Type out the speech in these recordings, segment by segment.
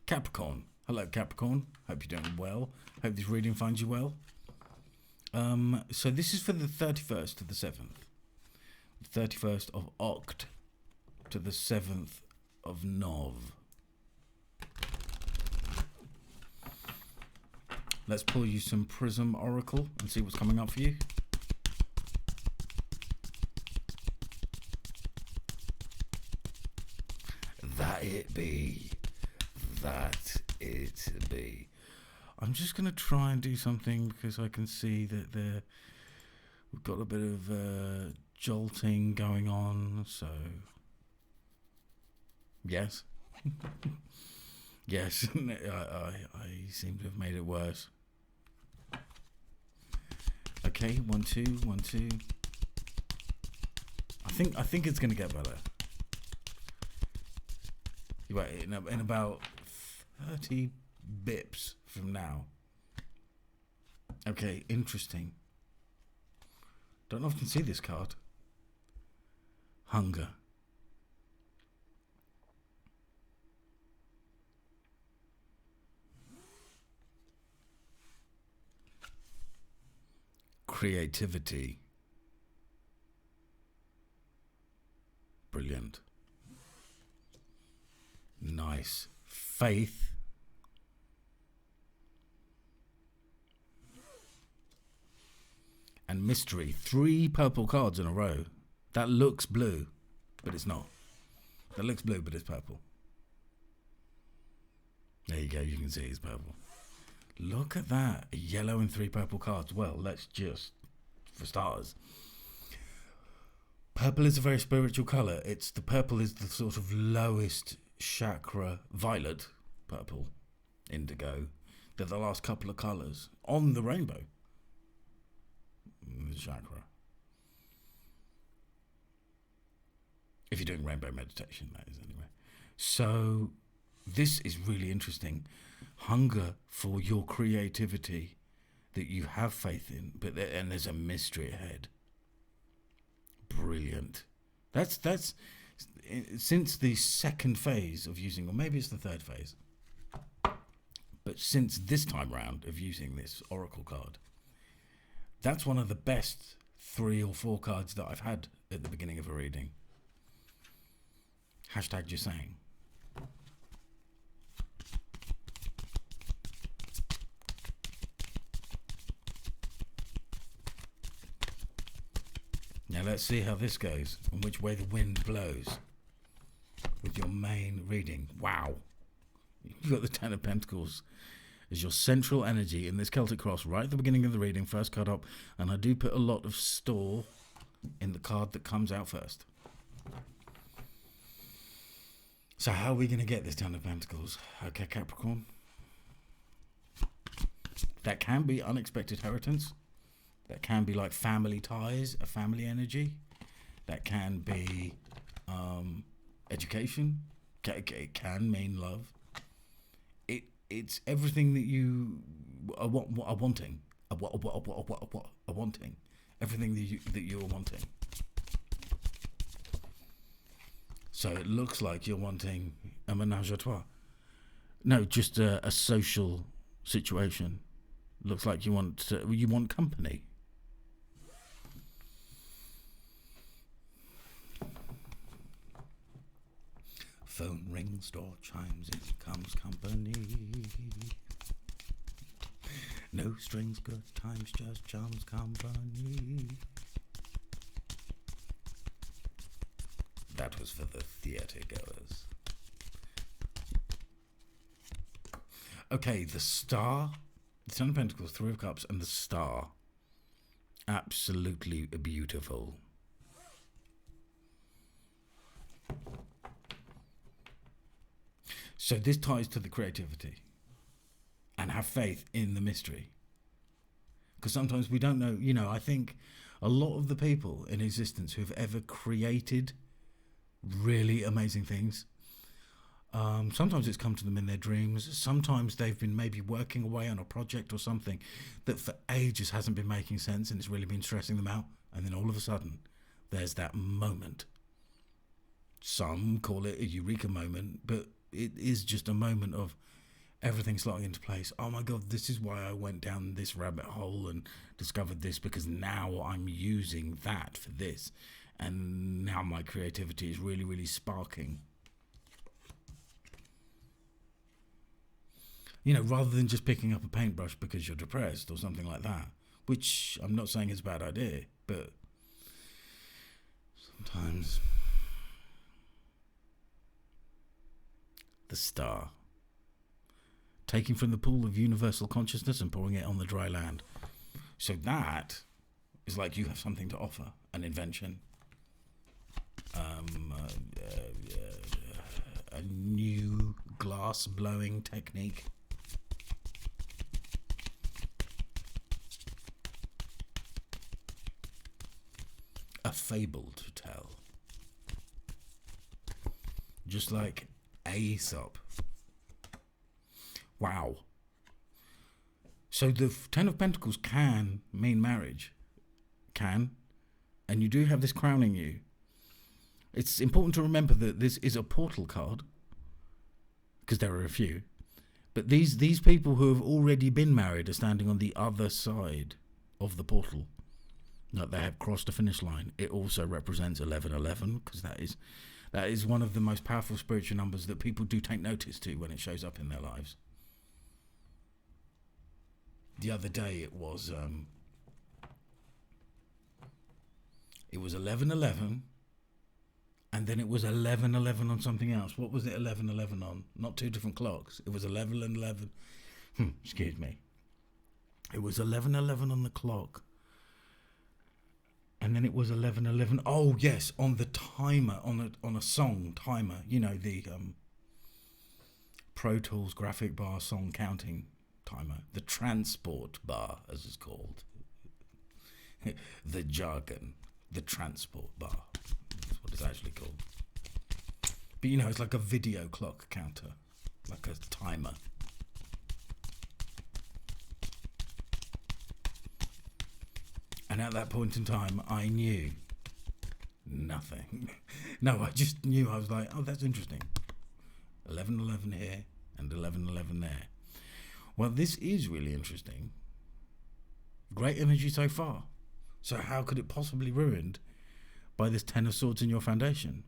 Capricorn. Hello, Capricorn. Hope you're doing well. Hope this reading finds you well. So this is for the 31st to the 7th. The 31st of Oct to the 7th of Nov. Let's pull you some Prism Oracle and see what's coming up for you. That it be. That it be. I'm just going to try and do something because I can see that we've got a bit of jolting going on. So, yes. Yes, I seem to have made it worse. Okay, 1, 2, 1, 2. I think it's gonna get better. You're right, in about 30 bips from now. Okay, interesting. Don't often see this card. Hunger. Creativity. Brilliant. Nice. Faith. And mystery. 3 purple cards in a row. That looks blue, but it's not. That looks blue, but it's purple. There you go. You can see it's purple. Look at that. A yellow and 3 purple cards. Well, let's just, for starters. Purple is a very spiritual colour. The purple is the sort of lowest chakra. Violet, purple, indigo. They're the last couple of colours on the rainbow. The chakra. If you're doing rainbow meditation, that is anyway. So this is really interesting. Hunger for your creativity that you have faith in, and there's a mystery ahead. Brilliant. That's since the second phase of using, or maybe it's the third phase, but since this time round of using this oracle card, that's one of the best 3 or 4 cards that I've had at the beginning of a reading. Hashtag just saying. Now let's see how this goes and which way the wind blows with your main reading. Wow. You've got the 10 of Pentacles as your central energy in this Celtic cross right at the beginning of the reading, first card up, and I do put a lot of store in the card that comes out first. So how are we going to get this 10 of Pentacles? Okay, Capricorn. That can be unexpected inheritance. That can be like family ties, a family energy. That can be education. It can mean love. It's everything that you are wanting. Wanting. Everything that you are wanting. So it looks like you're wanting a ménage à trois. No, just a social situation. Looks like you want company. Phone rings, door chimes, in comes company. No strings, good times, just chums company. That was for the theatre goers. Okay, the star, the 10 of Pentacles, 3 of Cups, and the star. Absolutely beautiful. So this ties to the creativity and have faith in the mystery. Because sometimes we don't know, I think a lot of the people in existence who have ever created really amazing things, sometimes it's come to them in their dreams. Sometimes they've been maybe working away on a project or something that for ages hasn't been making sense and it's really been stressing them out. And then all of a sudden, there's that moment. Some call it a eureka moment, but it is just a moment of everything slotting into place. Oh my God, this is why I went down this rabbit hole and discovered this, because now I'm using that for this. And now my creativity is really, really sparking. Rather than just picking up a paintbrush because you're depressed or something like that, which I'm not saying is a bad idea, but sometimes the star, taking from the pool of universal consciousness and pouring it on the dry land. So that is like you have something to offer, an invention, a new glass blowing technique. A fable to tell. Just like Aesop. Wow. So the Ten of Pentacles can mean marriage. Can. And you do have this crowning you. It's important to remember that this is a portal card, because there are a few. But these people who have already been married are standing on the other side of the portal. Like they have crossed the finish line. It also represents 1111, because that is one of the most powerful spiritual numbers that people do take notice to when it shows up in their lives. The other day it was 1111, and then it was 1111 on something else. What was it 1111 on? Not two different clocks. It was 1111. Excuse me. It was 1111 on the clock. And then it was 1111. Oh yes, on the timer, on a song timer. The Pro Tools graphic bar song counting timer. The transport bar, as it's called. The jargon. The transport bar. That's what it's actually called. But it's like a video clock counter, like a timer. And at that point in time, I knew nothing. No, I just knew. I was like, oh, that's interesting. 1111 here and 1111 there. Well, this is really interesting. Great energy so far. So how could it possibly be ruined by this Ten of Swords in your foundation?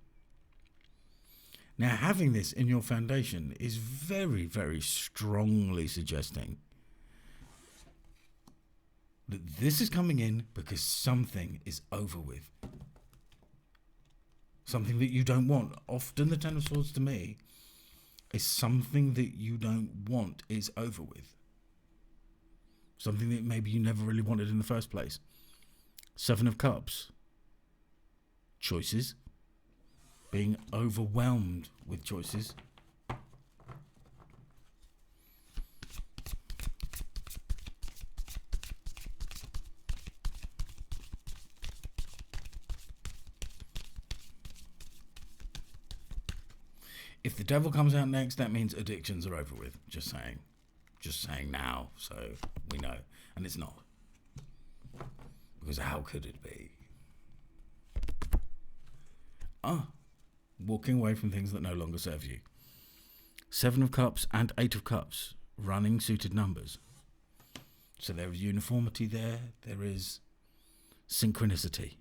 Now, having this in your foundation is very, very strongly suggesting that this is coming in because something is over with. Something that you don't want. Often the Ten of Swords to me is something that you don't want is over with. Something that maybe you never really wanted in the first place. Seven of Cups. Choices. Being overwhelmed with choices. If the Devil comes out next, that means addictions are over with. Just saying. Just saying now, so we know. And it's not. Because how could it be? Walking away from things that no longer serve you. Seven of Cups and Eight of Cups. Running suited numbers. So there is uniformity there. There is synchronicity.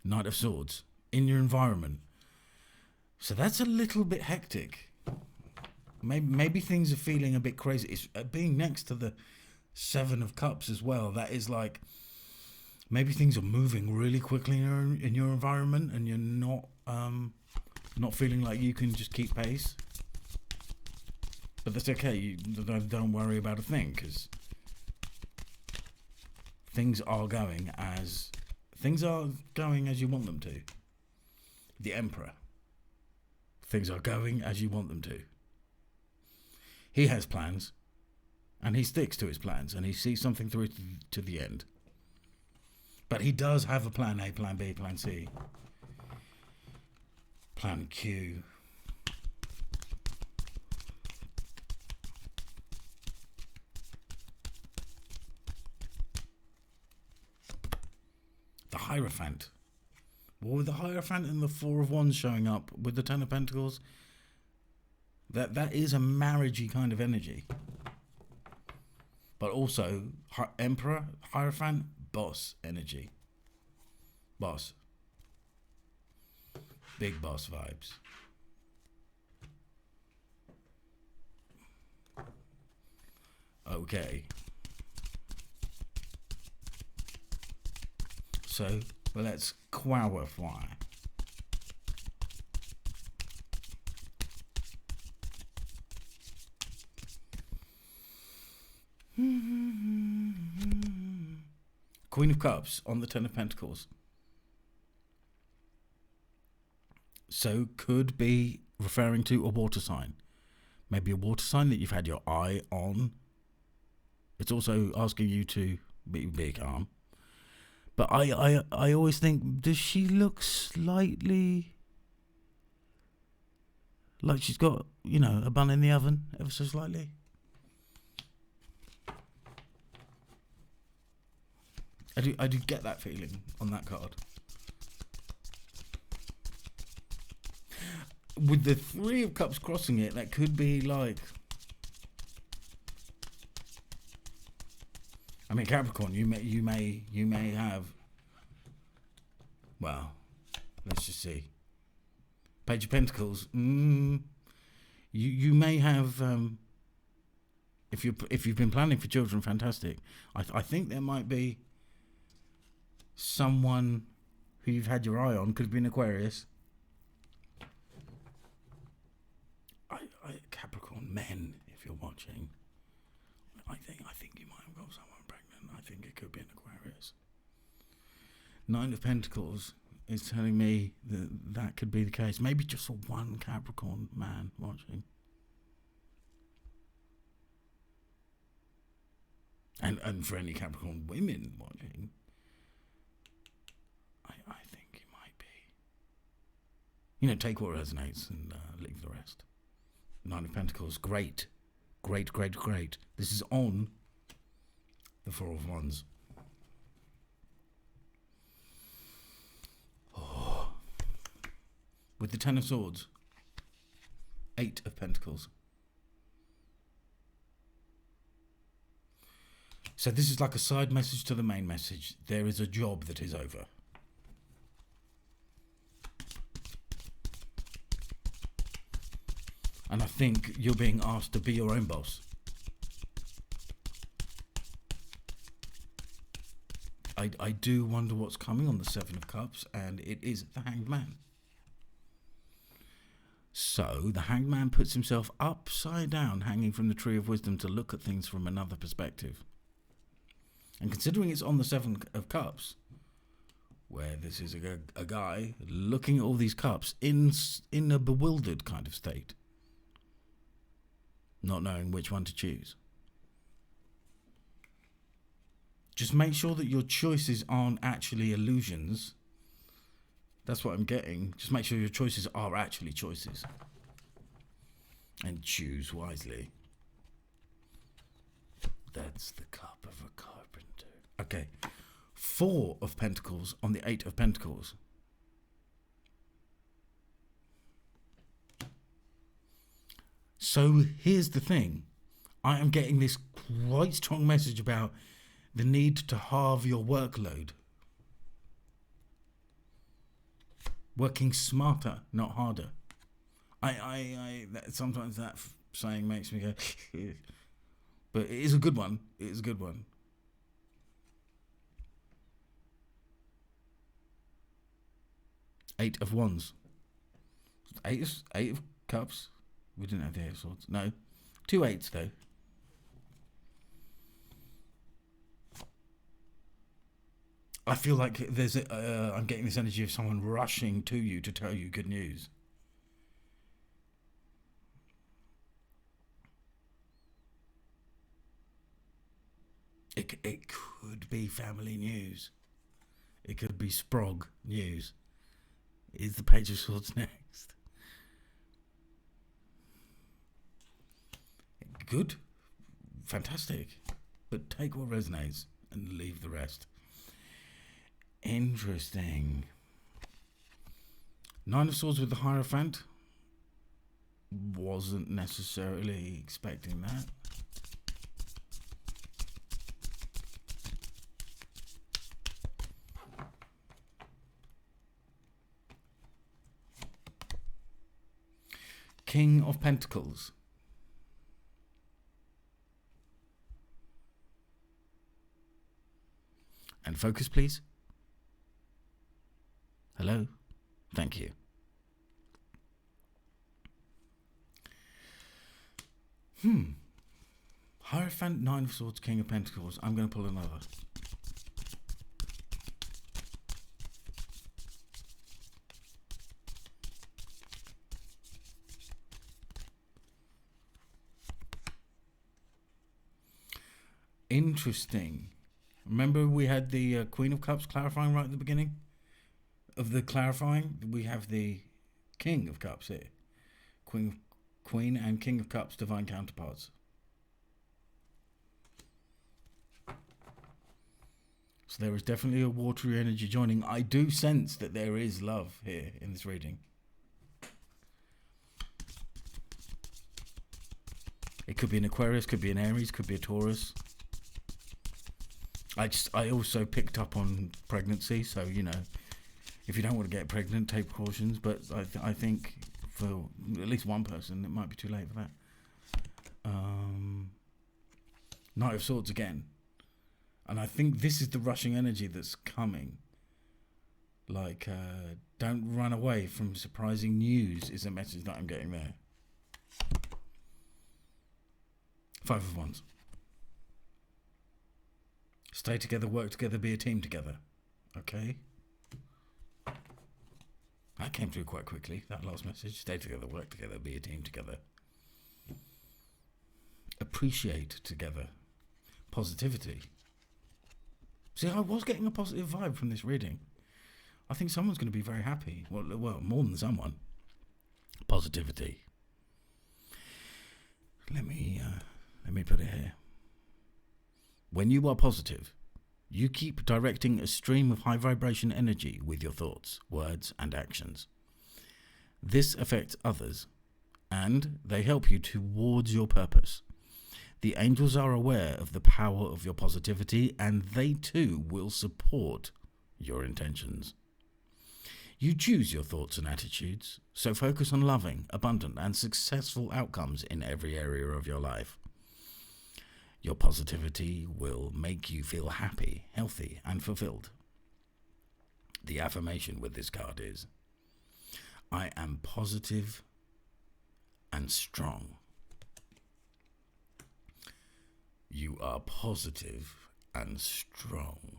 Knight of Swords. In your environment. So that's a little bit hectic. Maybe things are feeling a bit crazy. It's being next to the Seven of Cups as well. That is like, maybe things are moving really quickly in your environment, and you're not feeling like you can just keep pace. But that's okay. You don't worry about a thing, because things are going as you want them to. The Emperor. Things are going as you want them to. He has plans, and he sticks to his plans, and he sees something through to the end. But he does have a plan A, plan B, plan C, plan Q. The Hierophant. Well, with the Hierophant and the Four of Wands showing up with the Ten of Pentacles, That is a marriagey kind of energy. But also, Emperor, Hierophant, boss energy. Boss. Big boss vibes. Okay. So, let's qualify. Queen of Cups on the Ten of Pentacles. So could be referring to a water sign. Maybe a water sign that you've had your eye on. It's also asking you to be calm. But I always think, does she look slightly like she's got, a bun in the oven, ever so slightly? I do get that feeling on that card. With the Three of Cups crossing it, that could be like... I mean, Capricorn, you may have... Well, let's just see. Page of Pentacles. You may have... if you've been planning for children, fantastic. I think there might be someone who you've had your eye on. Could have been Aquarius. Capricorn men, if you're watching, I think you might have got someone pregnant. I think it could be an Aquarius. Nine of Pentacles is telling me that could be the case. Maybe just for one Capricorn man watching. And for any Capricorn women watching, I think it might be. Take what resonates and leave the rest. Nine of Pentacles, great. This is on the Four of Wands. Oh. With the Ten of Swords, Eight of Pentacles. So this is like a side message to the main message. There is a job that is over. And I think you're being asked to be your own boss. I do wonder what's coming on the Seven of Cups, and it is the Hanged Man. So the Hanged Man puts himself upside down, hanging from the Tree of Wisdom to look at things from another perspective. And considering it's on the Seven of Cups, where this is a guy looking at all these cups in a bewildered kind of state, not knowing which one to choose. Just make sure that your choices aren't actually illusions. That's what I'm getting. Just make sure your choices are actually choices. And choose wisely. That's the cup of a carpenter. Okay. Four of Pentacles on the Eight of Pentacles. So here's the thing. I am getting this quite strong message about the need to halve your workload. Working smarter, not harder. Sometimes that saying makes me go, but it is a good one. It is a good one. Eight of Wands. Eight of Cups. We didn't have the Eight of Swords. No. 2 eights, though. I feel like I'm getting this energy of someone rushing to you to tell you good news. It could be family news. It could be Sprog news. Is the Page of Swords next? Good. Fantastic. But take what resonates and leave the rest. Interesting. Nine of Swords with the Hierophant. wasn't necessarily expecting that. King of Pentacles. And focus, please. Hello? Thank you. Hierophant, Nine of Swords, King of Pentacles. I'm going to pull another. Interesting. Remember we had the Queen of Cups clarifying right at the beginning of the clarifying? We have the King of Cups here. Queen and King of Cups, divine counterparts. So there is definitely a watery energy joining. I do sense that there is love here in this reading. It could be an Aquarius, could be an Aries, could be a Taurus. I also picked up on pregnancy, so you know, if you don't want to get pregnant, take precautions. But I think for at least one person, it might be too late for that. Knight of Swords again, and I think this is the rushing energy that's coming. Like, don't run away from surprising news is a message that I'm getting there. Five of Wands. Stay together, work together, be a team together. Okay? That came through quite quickly, that last message. Stay together, work together, be a team together. Appreciate together. Positivity. See, I was getting a positive vibe from this reading. I think someone's going to be very happy. Well, more than someone. Positivity. Let me put it here. When you are positive, you keep directing a stream of high vibration energy with your thoughts, words, and actions. This affects others, and they help you towards your purpose. The angels are aware of the power of your positivity, and they too will support your intentions. You choose your thoughts and attitudes, so focus on loving, abundant, and successful outcomes in every area of your life. Your positivity will make you feel happy, healthy, and fulfilled. The affirmation with this card is, I am positive and strong. You are positive and strong.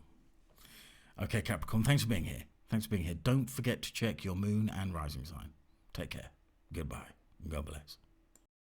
Okay, Capricorn, thanks for being here. Thanks for being here. Don't forget to check your moon and rising sign. Take care. Goodbye. God bless.